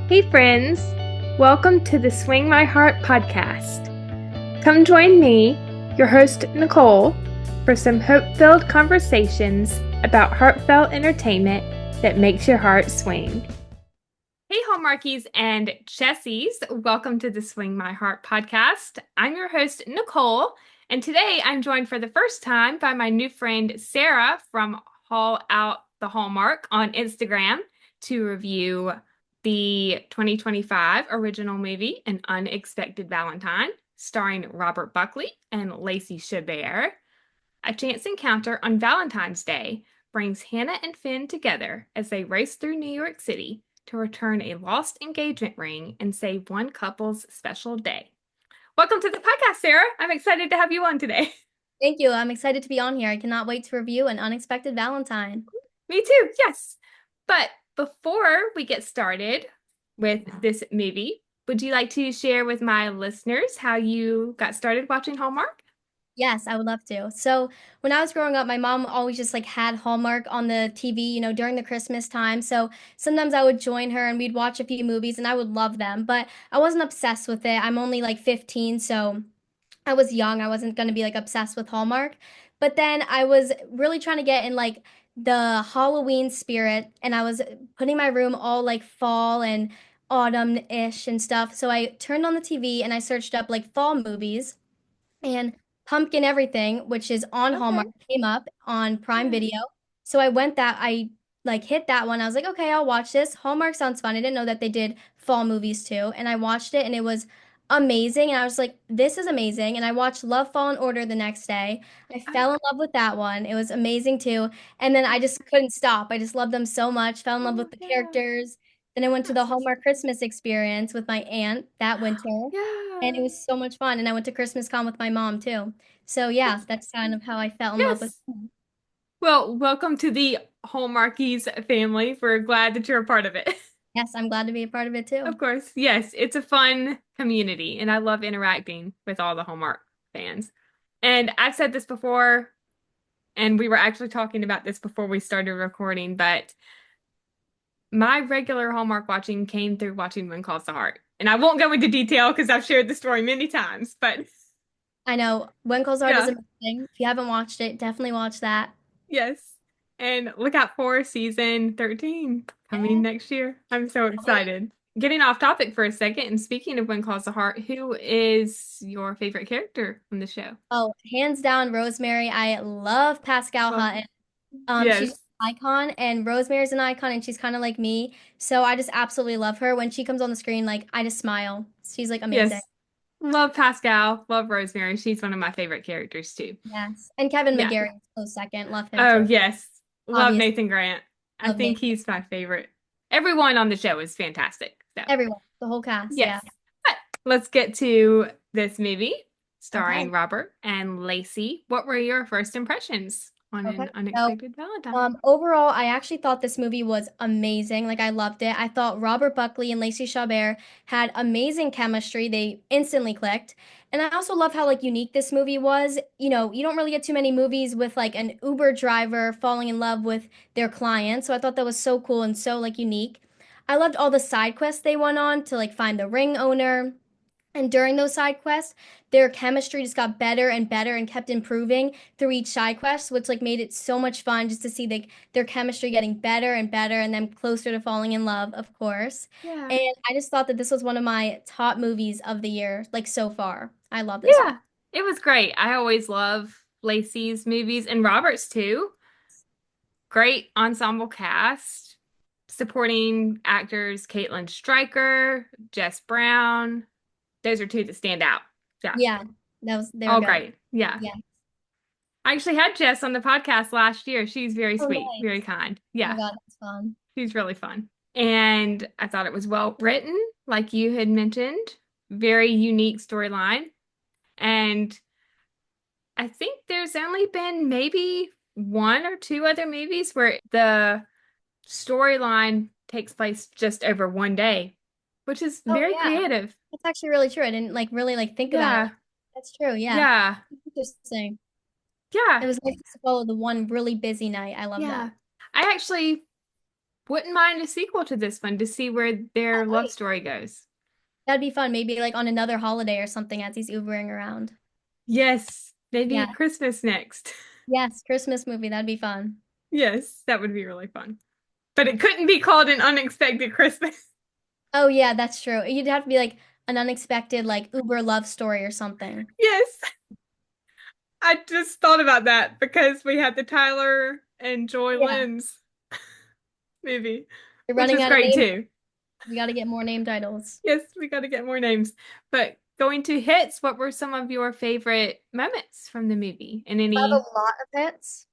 Hey, friends! Welcome to the Swing My Heart podcast. Come join me, your host, Nicole, for some hope filled conversations about heartfelt entertainment that makes your heart swing. Hey, Hallmarkies and Chessies! Welcome to the Swing My Heart podcast. I'm your host, Nicole, and today I'm joined for the first time by my new friend, Sarah from Haul Out the Hallmark on Instagram to review the 2025 original movie, An Unexpected Valentine, starring Robert Buckley and Lacey Chabert. A chance encounter on Valentine's Day brings Hannah and Finn together as they race through New York City to return a lost engagement ring and save one couple's special day. Welcome to the podcast, Sarah. I'm excited to have you on today. Thank you. I'm excited to be on here. I cannot wait to review An Unexpected Valentine. Me too, yes. But before we get started with this movie, would you like to share with my listeners how you got started watching Hallmark? Yes, I would love to. So, when I was growing up, my mom always just like had Hallmark on the TV, during the Christmas time. So, sometimes I would join her and we'd watch a few movies and I would love them, but I wasn't obsessed with it. I'm only like 15, so I was young. I wasn't going to be like obsessed with Hallmark. But then I was really trying to get in like the Halloween spirit and I was putting my room all like fall and autumn-ish and stuff. So I turned on the TV and I searched up like fall movies and Pumpkin Everything, which is on Hallmark, Okay. came up on Prime Yes. Video. So I like hit that one. I was like, okay, I'll watch this. Hallmark sounds fun. I didn't know that they did fall movies too. And I watched it and it was amazing. And I was like, this is amazing. And I watched Love, Fall in Order the next day. I Oh, fell in love with that one. It was amazing too. And then I just couldn't stop. I just loved them so much, fell in love oh with the yeah. characters. Then I went to the Yes. Hallmark Christmas experience with my aunt that winter. And it Yeah. was so much fun. And I went to Christmas Con with my mom too. So yeah, That's that's kind of how I fell in love with. yes. Well, welcome to the Hallmarkies family. We're glad that you're a part of it. Yes, I'm glad to be a part of it Of too. course, yes, it's a fun community, and I love interacting with all the Hallmark fans. And I've said this before, and we were actually talking about this before we started recording, but my regular Hallmark watching came through watching When Calls the Heart. And I won't go into detail because I've shared the story many times, but I know When Cole's Heart is yeah, amazing. If you haven't watched it, definitely watch that. yes. And look out for season 13 coming Yeah. next year. I'm so Oh, yeah. excited. Getting off topic for a second, and speaking of When Calls the Heart, who is your favorite character on the show? Oh, hands down, Rosemary. I love Pascal Well, Hutton. She's yes, just an icon, and Rosemary's an icon, and she's kind of like me. So I just absolutely love her. When she comes on the screen, like I just smile. She's like amazing. yes. Love Pascal, love Rosemary. She's one of my favorite characters too. Yes, and Kevin Yeah. McGarry, close second. Love him Oh, too. yes. Love Obviously, Nathan Grant. I love think Nathan. he's my favorite. Everyone on the show is fantastic. So, Everyone, the whole cast. yes. Yeah. But let's get to this movie starring Okay. Robert and Lacey. What were your first impressions on Okay. An So, Unexpected Valentine? overall, I actually thought this movie was amazing. Like, I loved it. I thought Robert Buckley and Lacey Chabert had amazing chemistry. They instantly clicked. And I also love how, like, unique this movie was. You don't really get too many movies with, like, an Uber driver falling in love with their client. So I thought that was so cool and so, like, unique. I loved all the side quests they went on to, like, find the ring owner. And during those side quests, their chemistry just got better and better and kept improving through each side quest, which like made it so much fun just to see their chemistry getting better and better and then closer to falling in love, of course. Yeah. And I just thought that this was one of my top movies of the year, like so far. I love this one. Yeah. It was great. I always love Lacey's movies and Robert's too. Great ensemble cast. Supporting actors Caitlin Stryker, Jess Brown. Those are two that stand out. Yeah. Yeah, they were All good. great. Yeah. Yeah. I actually had Jess on the podcast last year. She's very Oh, sweet, very nice. kind. Oh my Yeah. God, that's fun. She's really fun. And I thought it was well written, like you had mentioned. Very unique storyline. And I think there's only been maybe one or two other movies where the storyline takes place just over one day, which is Oh very yeah, creative. that's actually really true. I didn't like really like think about it. Yeah. Like, that's true. Yeah. Yeah. Interesting. It Yeah. was nice to follow the one really busy night. I love Yeah. that. I actually Wouldn't mind a sequel to this one to see where their Oh, love yeah. story goes. That'd be fun. Maybe like on another holiday or something as he's Ubering around. Yes, maybe Yeah. at Christmas next. Yes, Christmas movie. That'd be fun. Yes, that would be really fun. But it couldn't be called an unexpected Christmas. Oh yeah, that's true. You'd have to be like an unexpected like Uber love story or something. Yes, I just thought about that because we had the Tyler and Joy Yeah. Lynn's movie, You're which running is out of great names. too. We got to get more name titles. Yes, we got to get more names. But going to hits, what were some of your favorite moments from the movie and I have any a lot of hits.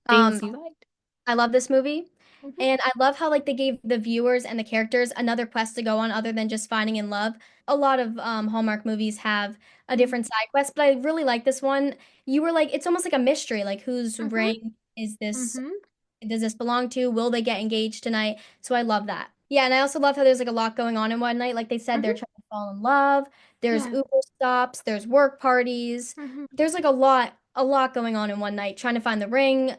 things Um, you liked? I love this movie. Hmm. And I love how like they gave the viewers and the characters another quest to go on other than just finding in love. A lot of Hallmark movies have a different side quest, but I really like this one. You were like, it's almost like a mystery, like whose Hmm. ring is this? Hmm. Does this belong to? Will they get engaged tonight? So I love that. Yeah, and I also love how there's like a lot going on in one night. Like they said, they're Hmm. trying to fall in love. There's Yeah. Uber stops. There's work parties. Hmm. There's like a lot going on in one night, trying to find the ring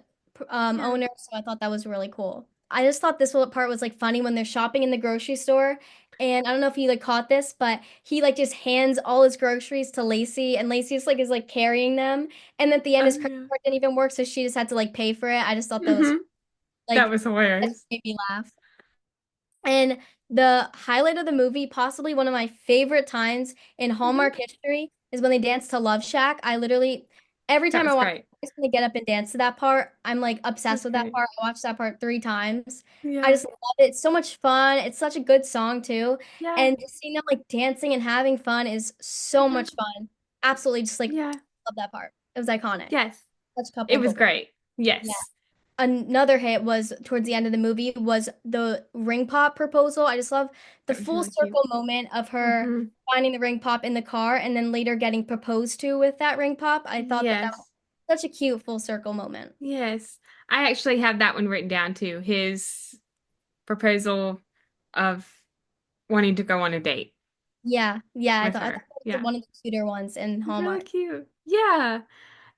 Yeah. owner. So I thought that was really cool. I just thought this part was like funny when they're shopping in the grocery store. And I don't know if you like caught this, but he like just hands all his groceries to Lacey, and Lacey's like is like carrying them. And at the end, Oh his credit yeah. card didn't even work, so she just had to like pay for it. I just thought that was Hmm. That like was that just hilarious. made me laugh. And the highlight of the movie, possibly one of my favorite times in Hallmark Hmm. history, is when they dance to Love Shack. I literally, every That time I was watch, great. I just want to get up and dance to that part. I'm like That obsessed was with that great. part. I watched that part 3 times. I Yeah. just love it. It's so much fun. It's such a good song too. Yeah. And just seeing them like dancing and having fun is so Hmm. much fun. Absolutely, just like Yeah. love that part. It was iconic. Yes. Such It couple was goals. great. Yeah. Yes. Another hit was towards the end of the movie was the ring pop proposal. I just love the That was full really cute. circle moment of her Hmm. finding the ring pop in the car and then later getting proposed to with that ring pop. I thought that was Yes. such a cute full circle moment. Yes. I actually have that one written down too. His proposal of wanting to go on a date Yeah, yeah, with I thought her. it was Yeah. one of the cuter ones in Really Hallmark. cute. Yeah.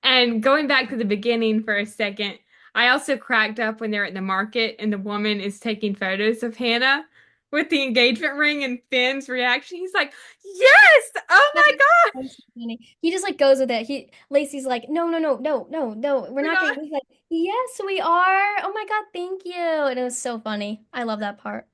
And going back to the beginning for a second, I also cracked up when they're at the market and the woman is taking photos of Hannah with the engagement ring and Finn's reaction. He's like, "Yes! Oh That my was God! so funny. He just like goes with it. Lacey's like, no, no, no, no, no, no, we're We're not not." getting. He's like, yes, we are. Oh my God, thank you. And it was so funny. I love that part.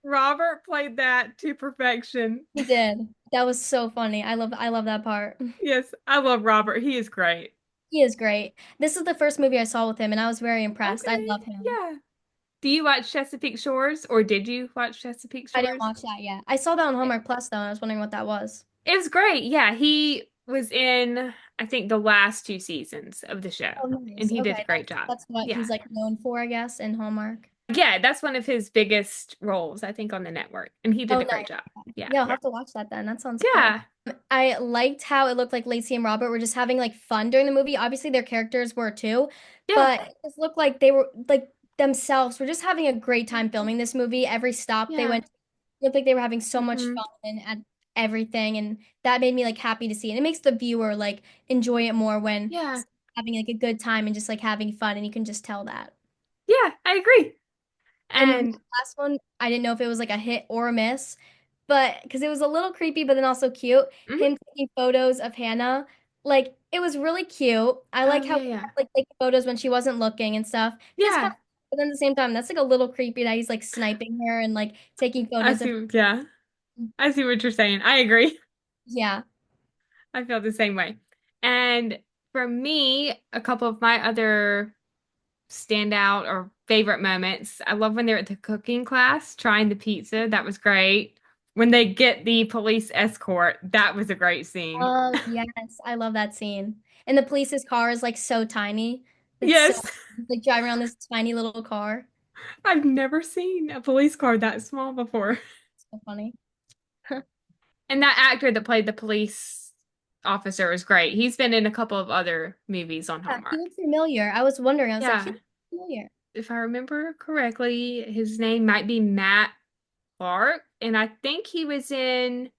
Robert played that to perfection. He did. That was so funny. I love that part. Yes, I love Robert. He is great. He is great. This is the first movie I saw with him and I was very impressed. I Okay. love him. Yeah. Do you watch Chesapeake Shores or did you watch Chesapeake I didn't Shores? watch that yet. I saw that on It, Hallmark Plus though, and I was wondering what that was. it was great. Yeah, he was in, I think, the last two seasons of the show, Oh, and nice. he did a Okay, great job. that's what Yeah. he's like known for, I guess, in Hallmark. Yeah, that's one of his biggest roles, I think, on the network, and he Oh, did a great nice. job. Okay. Yeah. Yeah, I'll have to watch that then. That sounds cool. Yeah. I liked how it looked like Lacey and Robert were just having like fun during the movie. Obviously, their characters were too, Yeah. but it just looked like they were like themselves were just having a great time filming this movie. Every stop they Yeah. went, looked like they were having so much Hmm. fun and at everything, and that made me like happy to see. And it makes the viewer like enjoy it more when Yeah. having like a good time and just like having fun, and you can just tell that. Yeah, I agree. And the And last one, I didn't know if it was like a hit or a miss, but because it was a little creepy, but then also cute. mhm. Him taking photos of Hannah, like it was really cute. I Oh like how yeah, he yeah. kept, like taking photos when she wasn't looking and stuff. Just kind Yeah. of, but then at the same time, that's like a little creepy that he's like sniping her and like taking I photos of. see, yeah. I see what you're saying. I agree. Yeah. I feel the same way. And for me, a couple of my other standout or favorite moments, I love when they're at the cooking class trying the pizza. That was great. When they get the police escort, that was a great scene. Oh yes, I love that scene. And the police's car is like so tiny. It's so Yes, like driving around this tiny little car. I've never seen a police car that small before. So funny. And that actor that played the police officer is great. He's been in a couple of other movies on Yeah, he Hallmark. looked familiar. I was wondering. I was like, he Yeah, looks familiar. if I remember correctly, his name might be Matt Clark, and I think he was in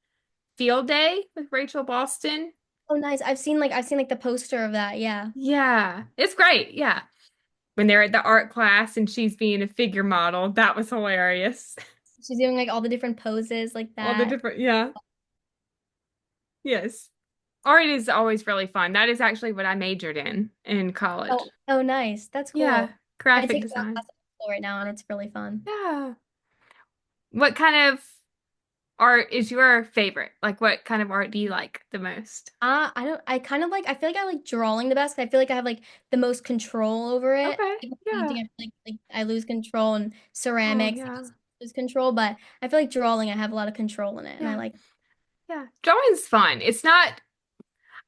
Field Day with Rachel Boston. Oh, nice. I've seen like the poster of that. Yeah. Yeah, it's great. Yeah. when they're at the art class and she's being a figure model. That was hilarious. She's doing like all the different poses like All the that. different, yeah, yes. Art is always really fun. That is actually what I majored in college. Oh, nice. That's Yeah, cool. I graphic take a design. class at school right now, and it's really fun. Yeah. What kind of art is your favorite? Like, what kind of art do you like the most? I don't. I kind of like. I feel like I like drawing the best. I feel like I have like the most control over it. Okay. Like Yeah. painting, I feel like I lose control, and Oh, ceramics, I yeah. just lose control. But I feel like drawing, I have a lot of control in it, and I Yeah. like. Yeah. Drawing's fun. It's not,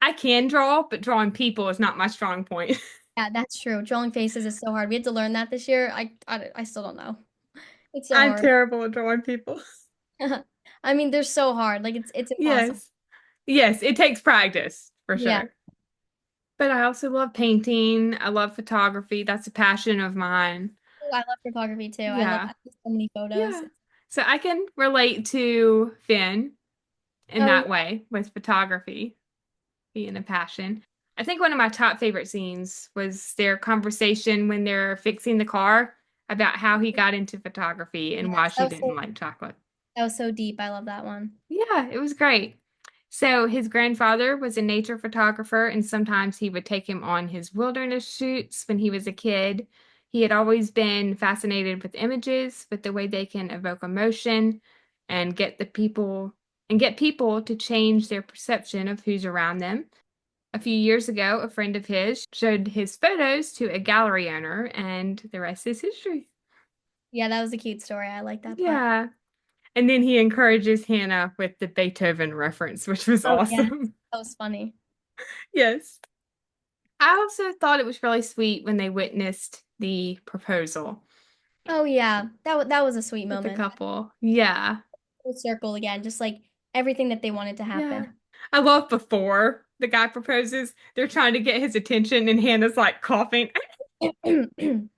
I can draw, but drawing people is not my strong point. Yeah, that's true. Drawing faces is so hard. We had to learn that this year. I still don't know. It's so I'm hard. terrible at drawing people. I mean, they're so hard. Like it's impossible. Yes. Yes, it takes practice for Yeah. sure. But I also love painting. I love photography. That's a passion of mine. Oh, I love photography too. Yeah. I take so many photos. Yeah. So I can relate to Finn in Oh yeah. that way with photography being a passion. I think one of my top favorite scenes was their conversation when they're fixing the car about how he got into photography and why Yes, she didn't like chocolate. that was so deep. I love that one. Yeah, it was great. So his grandfather was a nature photographer, and sometimes he would take him on his wilderness shoots when he was a kid. He had always been fascinated with images, with the way they can evoke emotion and get people to change their perception of who's around them. A few years ago, a friend of his showed his photos to a gallery owner, and the rest is history. Yeah, that was a cute story. I like that part. Yeah. And then he encourages Hannah with the Beethoven reference, which was Oh yeah, awesome. that was funny. Yes. I also thought it was really sweet when they witnessed the proposal Oh yeah, that was a sweet with the moment. couple. Yeah. Full circle again, just like everything that they wanted to Yeah. happen. I love before the guy proposes, they're trying to get his attention, and Hannah's like coughing, trying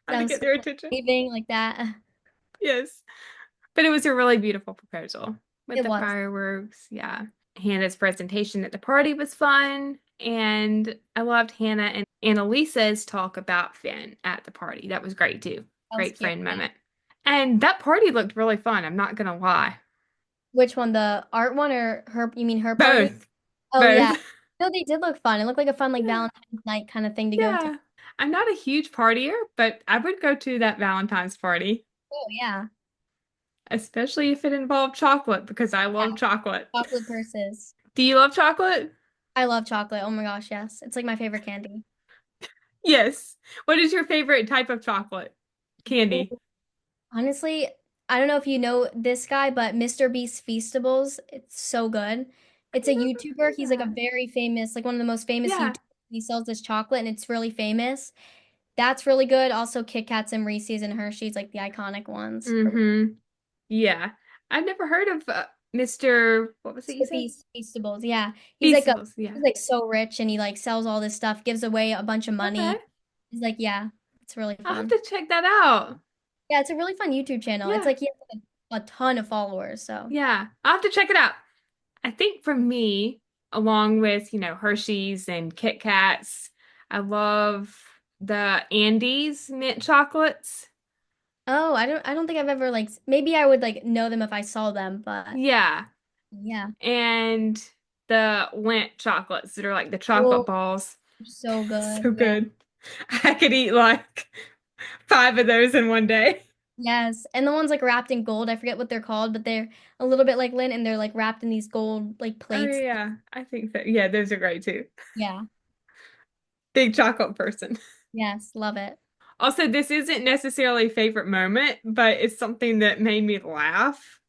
That to was get so their funny. attention. Waving like that. Yes. But it was a really beautiful proposal with It the was. fireworks. Yeah. Hannah's presentation at the party was fun. And I loved Hannah and Annalisa's talk about Finn at the party. That was great too. That was Great cute. friend Yeah. moment. And that party looked really fun. I'm not gonna lie. Which one, the art one or her? You mean her party? Both. Oh Both. yeah. No, they did look fun. It looked like a fun like Yeah. Valentine's night kind of thing to go to. Yeah. I'm not a huge partier, but I would go to that Valentine's party, Oh yeah. especially if it involved chocolate because I Yeah. love chocolate. Chocolate purses. Do you love chocolate? I love chocolate. Oh my gosh, yes. It's like my favorite candy. Yes. What is your favorite type of chocolate? Ooh, Candy. honestly, I don't know if you know this guy, but Mr. Beast Feastables, it's so good. It's a I've never YouTuber. heard He's like a that. very famous, like one of the most famous Yeah. YouTubers. He sells this chocolate and it's really famous. That's really good. Also, Kit Kats and Reese's and Hershey's, like the iconic ones. Mm-hmm. Yeah. I've never heard of Mr. What was it you Mr. said? Beast Feastables, yeah. Feastables. Yeah. He's like so rich and he like sells all this stuff, gives away a bunch of Okay. money. He's like, yeah, it's really I'll have fun. to check that out. Yeah, it's a really fun YouTube channel. It's Yeah. like he has like, a ton of followers, so. Yeah. I'll have to check it out. I think for me, along with, Hershey's and Kit Kats, I love the Andes mint chocolates. Oh, I don't think I've ever like maybe I would like know them if I saw them, but Yeah. yeah. And the Lindt chocolates that are like the chocolate Oh, balls. so good. So Yeah. good. I could eat like five of those in one day. Yes. And the ones like wrapped in gold, I forget what they're called, but they're a little bit like lint and they're like wrapped in these gold like Oh plates. yeah, I think that. Yeah, those are great too. Yeah. Big chocolate person. Yes, love it. Also, this isn't necessarily a favorite moment, but it's something that made me laugh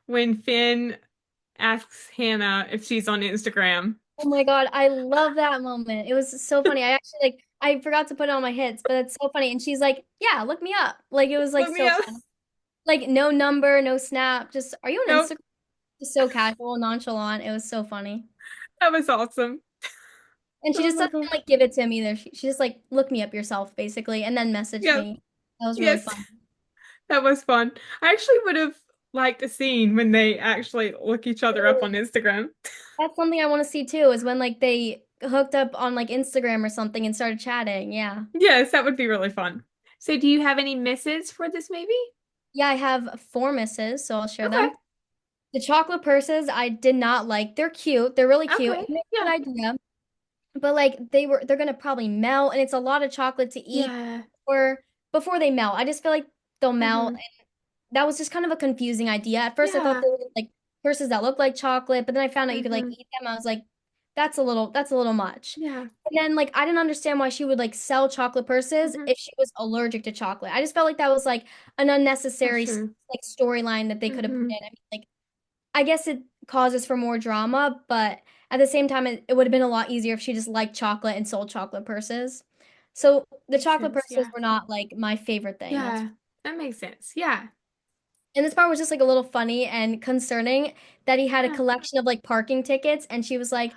when Finn asks Hannah if she's on Instagram. Oh my God, I love that moment. It was so funny. I actually like I forgot to put it on my hits, but it's so funny. And she's like, "Yeah, look me up." Like it was like Look me so up. fun. Like no number, no snap, just are you on Nope, Instagram? Just so casual, nonchalant. It was so funny. that was awesome. And she Oh just my doesn't God. like give it to him either. She just like look me up yourself basically and then messaged Yep. me. That was really Yes, fun. that was fun. I actually would have liked a scene when they actually look each other up on Instagram. That's something I want to see too, is when like hooked up on like Instagram or something and started chatting. Yeah. Yes, that would be really fun. So, do you have any misses for this movie? Yeah, I have four misses, so I'll share Okay. them. The chocolate purses I did not like. They're cute. They're really cute. Okay. And they're Yeah. a good idea. But like they're gonna probably melt and it's a lot of chocolate to eat Yeah. or before they melt. I just feel like they'll melt. Hmm. That was just kind of a confusing idea. At first I thought Yeah. they were like purses that look like chocolate, but then I found out you could like Hmm. eat them. I was like, that's a little much. Yeah. And then like I didn't understand why she would like sell chocolate purses Hmm. if she was allergic to chocolate. I just felt like that was like an That's unnecessary true. like storyline that they could have put Hmm. in. I mean, like I guess it causes for more drama, but at the same time, it would have been a lot easier if she just liked chocolate and sold chocolate purses. So the Makes chocolate sense. purses Yeah. were not like my favorite thing. That's Yeah. That makes sense. Yeah. and this part was just like a little funny and concerning that he had a Yeah. collection of like parking tickets, and she was like,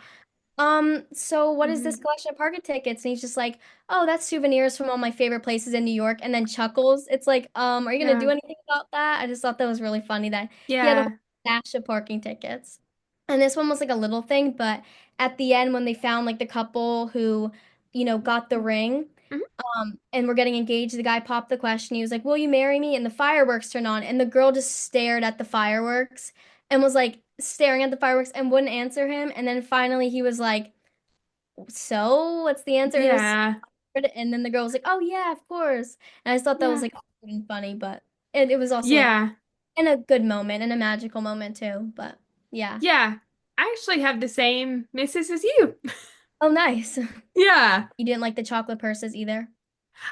so what is this Hmm. collection of parking tickets? And he's just like, oh, that's souvenirs from all my favorite places in New York, and then chuckles. It's like, are you gonna Yeah. do anything about that? I just thought that was really funny that he had a Yeah. stash of parking tickets. And this one was like a little thing, but at the end when they found like the couple who, got the ring, Hmm. and were getting engaged, the guy popped the question. He was like, "Will you marry me?" And the fireworks turned on, and the girl just stared at the fireworks and was like staring at the fireworks and wouldn't answer him. And then finally he was like, "So, what's the answer?" And it was so Yeah. awkward. And then the girl was like, "Oh yeah, of course." And I just thought that was Yeah. like awkward and funny, but it was also like Yeah. in a good moment and a magical moment too. But yeah. Yeah. I actually have the same misses as you. Oh, nice. Yeah. You didn't like the chocolate purses either?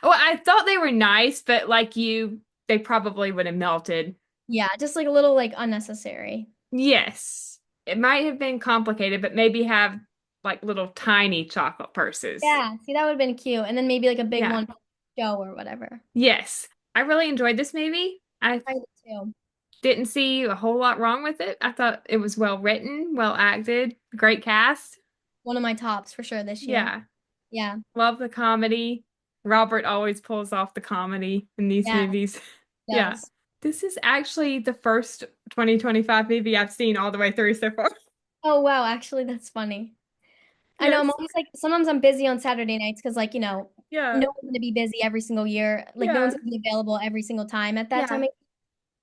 Well, I thought they were nice, but like you, they probably would have melted. Yeah, just like a little like unnecessary. Yes. It might have been complicated, but maybe have like little tiny chocolate purses. Yeah, see, that would have been cute. And then maybe like a big Yeah. one for the show or whatever. Yes. I really enjoyed this movie. I I did too. didn't see a whole lot wrong with it. I thought it was well written, well acted, great cast. One of my tops for sure this year. Yeah. Yeah, Love the comedy. Robert always pulls off the comedy in these yeah, movies. it Yeah. does. This is actually the first 2025 movie I've seen all the way through so far. Oh wow, actually that's funny. I know I'm Yes. always like sometimes I'm busy on Saturday nights because like, Yeah. no one's gonna be busy every single year. Like no Yeah. one's gonna be available every single time at that time. Yeah.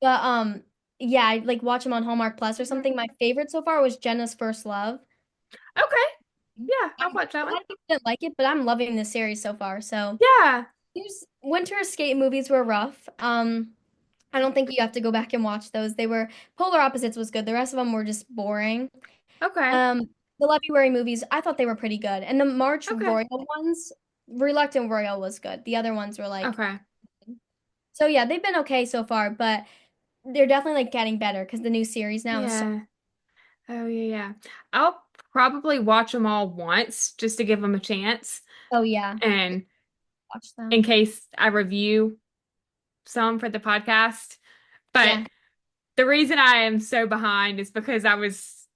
But yeah, I like watch them on Hallmark Plus or Mhm. something. My favorite so far was Jenna's First Love. Okay. Yeah, I'll watch A that one. lot of people didn't like it, but I'm loving this series so far. So Yeah. here's Winter Escape movies were rough. I don't think you have to go back and watch those. They were Polar Opposites was good. The rest of them were just boring. Okay. Um, the February movies, I thought they were pretty good. And the March Okay. Royal ones, Reluctant Royal was good. The other ones were like, Okay. so yeah, they've been okay so far, but they're definitely like getting better because the new series now is so, Yeah. Oh, yeah, yeah. I'll probably watch them all once just to give them a chance. oh yeah, And watch in them. case I review some for the podcast. But Yeah. the reason I am so behind is because I was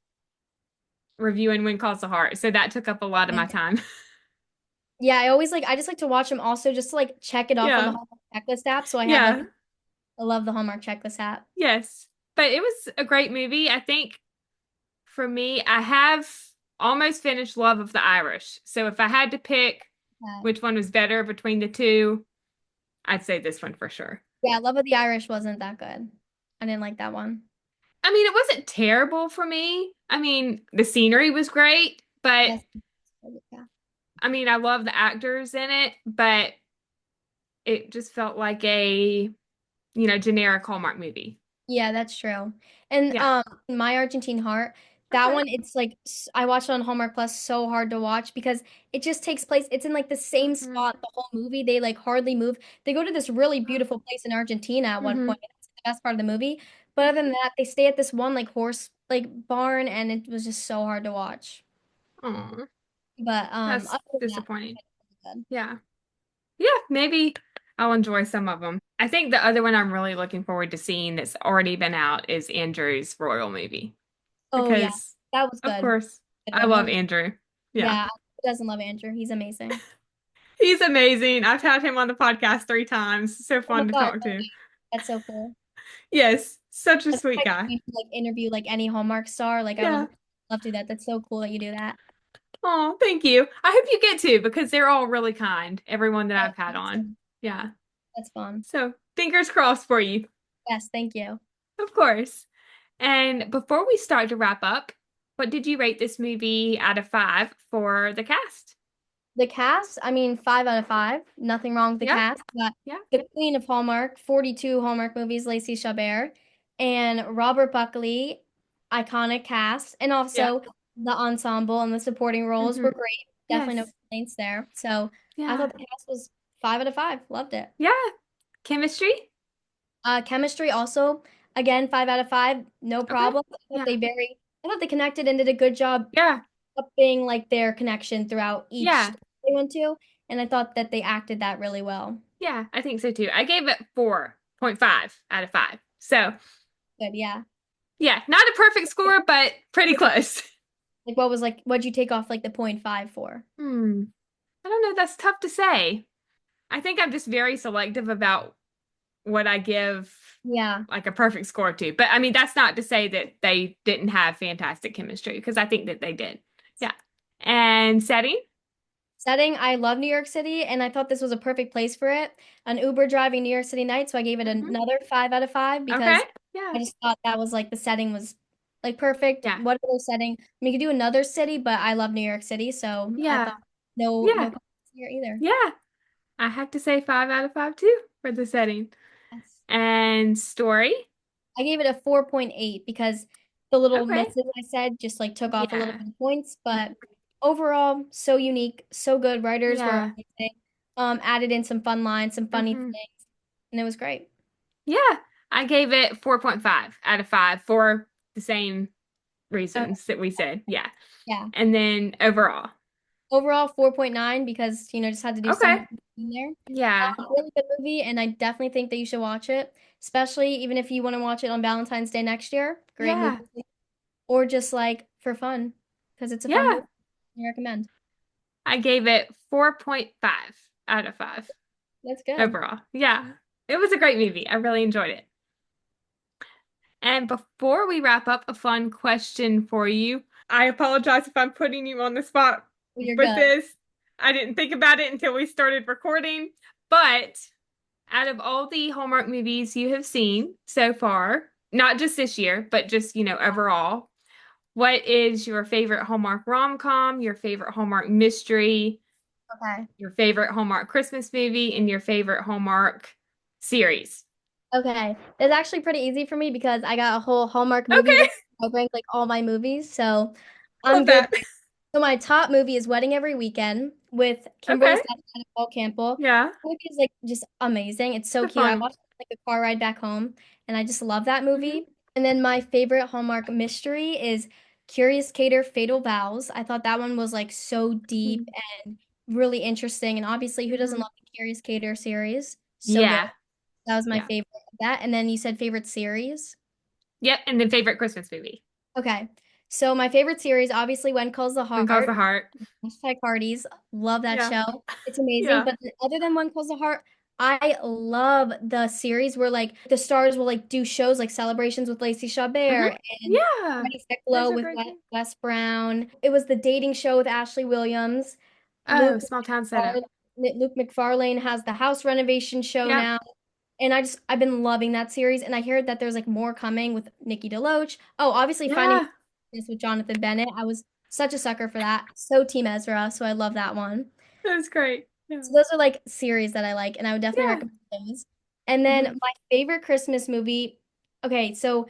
reviewing When Calls the Heart. So that took up a lot of my time. Yeah, I just like to watch them also just to like check it off on the Yeah. Hallmark checklist app. So I have like Yeah. I love the Hallmark checklist app. Yes. But it was a great movie. I think for me, I have almost finished Love of the Irish. So if I had to pick which one was better between the two, I'd say this one for sure. Yeah, Love of the Irish wasn't that good. I didn't like that one. I mean, it wasn't terrible for me. I mean, the scenery was great, but Yes. Yeah. I mean, I love the actors in it, but it just felt like a, generic Hallmark movie. Yeah, that's true. And Yeah. My Argentine Heart, that Okay. one it's like I watched it on Hallmark Plus so hard to watch because it just takes place it's in like the same Hmm. spot the whole movie. They like hardly move. They go to this really beautiful place in Argentina at one Hmm. point. That's the best part of the movie. But other than that, they stay at this one like horse like barn and it was just so hard to watch. Oh, But that's other than that, disappointing. it's good. Yeah. Yeah, maybe I'll enjoy some of them. I think the other one I'm really looking forward to seeing that's already been out is Andrew's Royal movie Oh yeah, because, that was of good. course, Good I one. love Andrew. Yeah. Yeah, who doesn't love Andrew? He's amazing. He's amazing. I've had him on the podcast 3 times. So Oh my fun to God, talk to. really? That's so cool. Yes, such a That's sweet my guy. dream to like interview like any Hallmark star. Like I would Yeah. love to do that. That's so cool that you do that. Oh, thank you. I hope you get to because they're all really kind, everyone that Yeah, I've had me on. too. Yeah. That's fun. So fingers crossed for you, Yes, thank you. of course. And before we start to wrap up, what did you rate this movie out of five for the cast? The cast, I mean, 5 out of 5. Nothing wrong with the Yeah, cast. But yeah, the Queen of Hallmark, 42 Hallmark movies, Lacey Chabert, and Robert Buckley, iconic cast, and yeah. also the ensemble and the supporting roles were great. Definitely no Yes. complaints there. So I Yeah. thought the cast was 5 out of 5. Loved it. Yeah. Chemistry? Chemistry also, again, 5 out of 5. No Okay. problem. Yeah. I thought they connected and did a good job Yeah. upping like their connection throughout each Yeah. store they went to, and I thought that they acted that really well. Yeah. I think so too. I gave it 4.5 out of 5. So, Good, yeah. yeah, not a perfect score, but pretty close. Like what was like what'd you take off like the point five for? Hmm. I don't know. That's tough to say. I think I'm just very selective about what I give Yeah. like a perfect score to. But I mean, that's not to say that they didn't have fantastic chemistry because I think that they did. Yeah. And setting? Setting, I love New York City, and I thought this was a perfect place for it. An Uber driving New York City night, so I gave it Hmm. another 5 out of 5 Okay. because Yeah. I just thought that was like the setting was like perfect. Yeah. What other setting? I mean, you could do another city, but I love New York City, so I Yeah. thought no Yeah. comments here either. Yeah. I have to say 5 out of 5 too for the setting. Yes. And story? I gave it a 4.8 because the little Okay. misses I said just like took off a little Yeah. bit of points, but overall, so unique, so good. Writers were Yeah. amazing. Added in some fun lines, some funny Hmm. things, and it was great. Yeah. I gave it 4.5 out of 5 for the same Okay, reasons that we said. Yeah. yeah. And then overall. Overall, 4.9 because just had to do Okay. some in there. Yeah. Really good movie, and I definitely think that you should watch it, especially even if you want to watch it on Valentine's Day next year. Great Yeah. movie, or just like for fun because it's a fun Yeah. movie. I recommend. I gave it 4.5 out of 5 That's good. overall. Yeah. It was a great movie. I really enjoyed it. And before we wrap up, a fun question for you. I apologize if I'm putting you on the spot You're with good. this. I didn't think about it until we started recording. But out of all the Hallmark movies you have seen so far, not just this year, but just, overall, what is your favorite Hallmark rom-com, your favorite Hallmark mystery, Okay. your favorite Hallmark Christmas movie, and your favorite Hallmark series? Okay. It's actually pretty easy for me because I got a whole Hallmark movie Okay. list. I rank like all my movies, so I'm Love good. that. So my top movie is Wedding Every Weekend with Kimberly Okay. Stephen and Paul Campbell. Yeah. The movie is like just amazing. It's so The cute. I fun. watched it like a car ride back home, and I just love that Hmm. movie. And then my favorite Hallmark mystery is Curious Cater Fatal Vows. I thought that one was like so deep and really interesting. And obviously, who doesn't Hmm. love the Curious Cater series? So good. Yeah. That was my Yeah. favorite of that. And then you said favorite series. Yep. And then favorite Christmas movie. Okay. So my favorite series, obviously, When Calls the When Calls the Heart. Heart. Hashtag Hardee's. Love that Yeah. show. It's amazing. Yeah. But other than One Calls the Heart, I love the series where like the stars will like do shows like celebrations with Lacey Hmm. Chabert and Yeah. Ready Those Stecklow are with great too. Wes Brown. It was the dating show with Ashley Williams. Oh, Luke small town setup. McFarlane, Luke McFarlane has the house renovation show Yep. now. And I've been loving that series, and I heard that there's like more coming with Nikki DeLoach. Oh, obviously Finding Yeah. This with Jonathan Bennett. I was such a sucker for that. So Team Ezra, so I love that one. That was great. Yeah. So those are like series that I like, and I would definitely Yeah. recommend those. And then Hmm. my favorite Christmas movie. Okay, so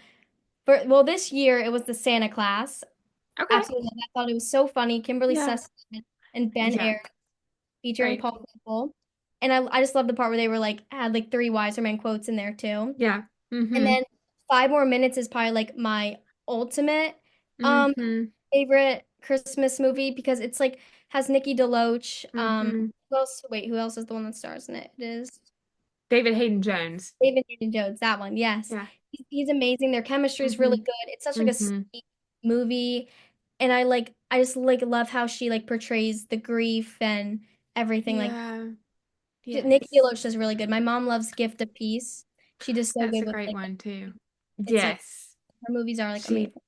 for well, this year it was the Santa Class. Okay. Absolutely, I thought it was so funny. Kimberly Yeah. Sessions and Ben Yeah. Ayers featuring Right. Paul Campbell. And I just love the part where they were like had like three Wiserman quotes in there too. Yeah. And Hmm. then 5 More Minutes is probably like my ultimate um Hmm. favorite Christmas movie because it's like has Nikki DeLoach. Hmm. Who else is the one that stars in it? It is David Hayden Jones. David Hayden Jones, that one, yes. Yeah. He's amazing. Their chemistry is really Hmm. good. It's such like a Hmm. sweet movie. And I just like love how she like portrays the grief and everything. Like Yeah. Nikki Yes. DeLoach does really good. My mom loves Gift of Peace. She does so That's good a with great like one too. it's so Yes. her movies are like She amazing.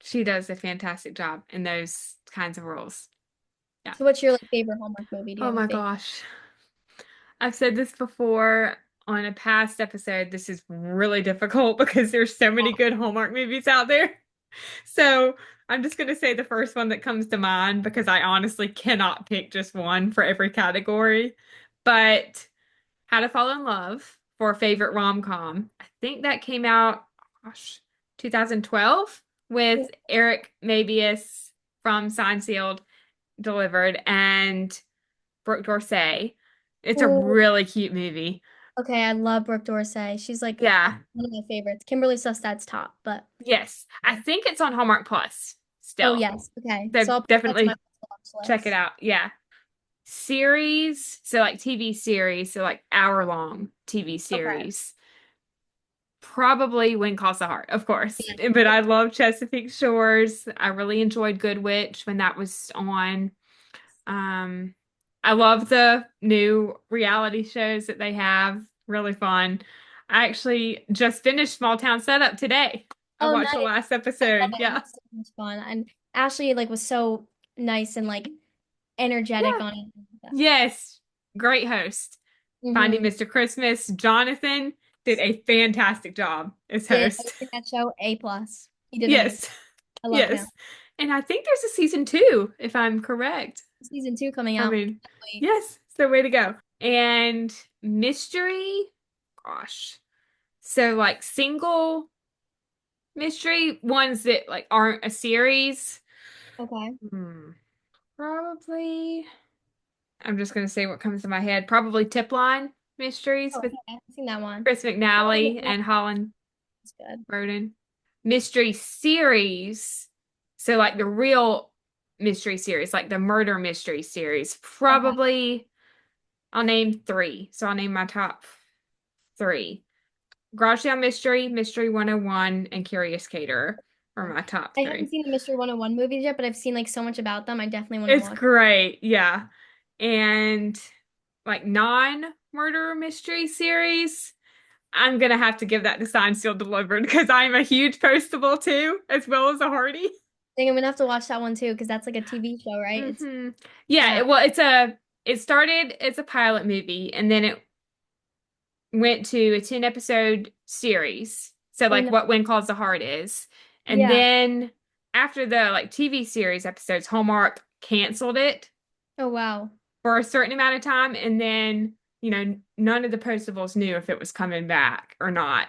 she does a fantastic job in those kinds of roles. Yeah. So what's your like favorite Hallmark movie? Do you Oh have a my favorite? gosh. I've said this before on a past episode. This is really difficult because there's so many good Hallmark movies out there. So I'm just going to say the first one that comes to mind because I honestly cannot pick just one for every category. But How to Fall in Love for favorite rom-com. I think that came out, gosh, 2012 with Eric Mabius from Signed, Sealed, Delivered and Brooke Dorsey. It's a Oh, really cute movie. okay, I love Brooke Dorsey. She's like Yeah. one of my favorites. Kimberly Sustad's top, but Yes. I think it's on Hallmark Plus oh still. yes, okay. So So I'll put that to my definitely watch check it list. out. Yeah. Series, so like TV series, so like hour-long TV Okay. series. Probably When Calls the Heart, of course. Yeah. But I love Chesapeake Shores. I really enjoyed Good Witch when that was on. Um, I love the new reality shows that they have. Really fun. I actually just finished Small Town Setup today. I Oh, watched the nice. last I love episode. it. It Yeah. was so much fun. And Ashley like was so nice and like energetic Yeah. on it. Yes. Great host. Finding Mm-hmm. Mr. Christmas. Jonathan did a fantastic job as Did host. hosting that show A plus. He did amazing. Yes. I love him. Yes. And I think there's a season two, if I'm correct. Season 2 coming I out. mean, Wait. yes. So way to go. And mystery, gosh. So like single mystery ones that like aren't a series. Okay. Hmm. Probably. I'm just gonna say what comes to my head. Probably Tip Line Mysteries Oh, with okay. I've seen that one. Chris Oh, McNally yeah, and Holland that's good. Roden. Mystery series. So like the real mystery series, like the murder mystery series. Okay. Probably I'll name three. So I'll name my top three. Garage Sale Mystery, Mystery 101, and Curious Caterer are my top I haven't three. seen the Mystery 101 movies yet, but I've seen like so much about them. I definitely want to It's watch. great, yeah. And like non-murder mystery series, I'm gonna have to give that to Signed, Sealed, Delivered because I'm a huge Postable too, as well as a Hardy. I think I'm gonna have to watch that one too because that's like a TV show, right? It's Hmm. Yeah, yeah. it started as a pilot movie and then it went to a 10 episode series. So Oh like no. what When Calls the Heart is. And Yeah. then after the like TV series episodes, Hallmark canceled it Oh wow. for a certain amount of time and then, none of the Postables knew if it was coming back or not.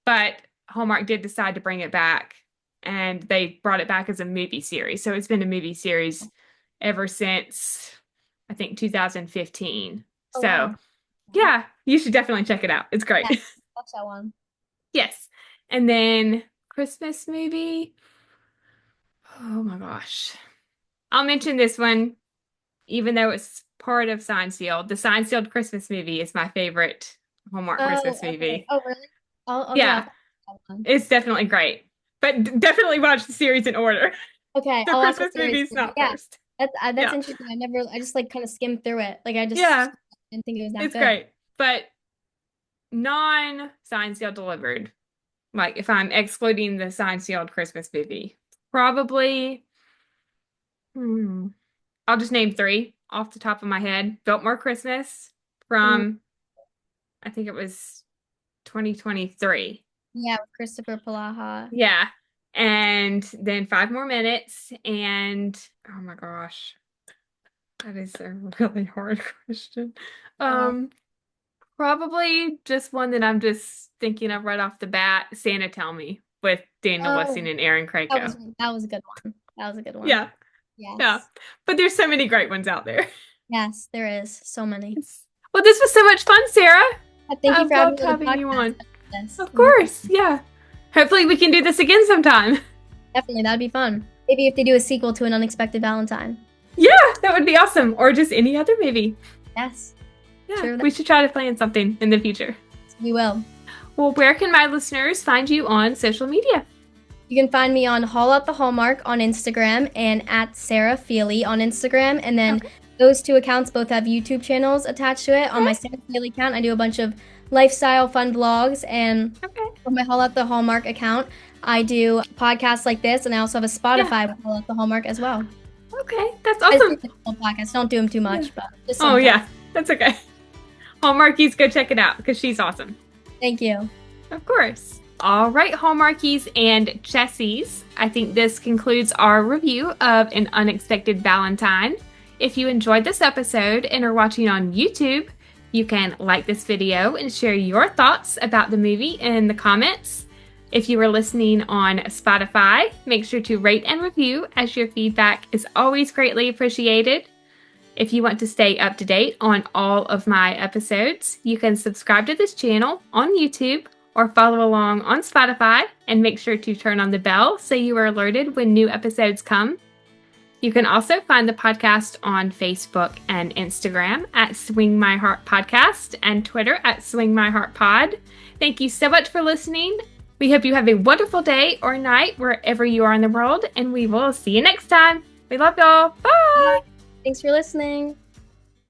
But Hallmark did decide to bring it back and they brought it back as a movie series. So it's been a movie series ever since I think 2015. Oh So wow. yeah, you should definitely check it out. It's Yeah. great. Watch that one. Yes. And then Christmas movie. Oh my gosh. I'll mention this one, even though it's part of Signed Sealed. The Signed Sealed Christmas movie is my favorite Hallmark Oh, Christmas okay. movie. Oh really? Okay, I'll Yeah, watch that one. it's definitely great. But definitely watch the series in order. Okay, The I'll watch the Christmas series. movie's not Yeah, first. that's Yeah. interesting. I just like kind of skimmed through it. Like I just Yeah, didn't think it was that it's good. great. But non-Signed Sealed Delivered, like if I'm excluding the Signed Sealed Christmas movie, probably hmm, I'll just name three off the top of my head. Biltmore Christmas Mm, from I think it was 2023. yeah, with Christopher Palaha. Yeah. And then 5 more minutes and oh my gosh, that is a really hard question. Uh, Um, Probably just one that I'm just thinking of right off the bat, Santa Tell Me with Daniel oh, Lissing and Aaron that was Krakow. that was a good one. That was a good one. Yeah, yeah. Yes. But there's so many great ones out there. Yes, there is so many. Well, this was so much fun, Sarah. Thank you I've for having loved me on the having you podcast. on. This. Of course, yeah. Hopefully we can do this again sometime. Definitely, that'd be fun. Maybe if they do a sequel to An Unexpected Valentine. Yeah, that would be awesome. Or just any other movie. Yes, Yeah, true. we should try to plan something in the future. We will. Well, where can my listeners find you on social media? You can find me on Haul Out the Hallmark on Instagram and at Sarah Feely on Instagram. And then those two accounts both have YouTube channels attached to it. On my Sarah Feely account, I do a bunch of lifestyle fun vlogs. And on my Haul Out the Hallmark account, I do podcasts like this. And I also have a Spotify with Haul Out the Hallmark as well. Okay, that's It's awesome. a cool podcast. Don't do them too much, but just Oh, sometimes. yeah, that's okay. Hallmarkies, go check it out because she's awesome. Thank you. Of course. All right, Hallmarkies and Chessies. I think this concludes our review of An Unexpected Valentine. If you enjoyed this episode and are watching on YouTube, you can like this video and share your thoughts about the movie in the comments. If you are listening on Spotify, make sure to rate and review, as your feedback is always greatly appreciated. If you want to stay up to date on all of my episodes, you can subscribe to this channel on YouTube or follow along on Spotify, and make sure to turn on the bell so you are alerted when new episodes come. You can also find the podcast on Facebook and Instagram at Swing My Heart Podcast and Twitter at Swing My Heart Pod. Thank you so much for listening. We hope you have a wonderful day or night wherever you are in the world, and we will see you next time. We love y'all. Bye! Thanks for listening.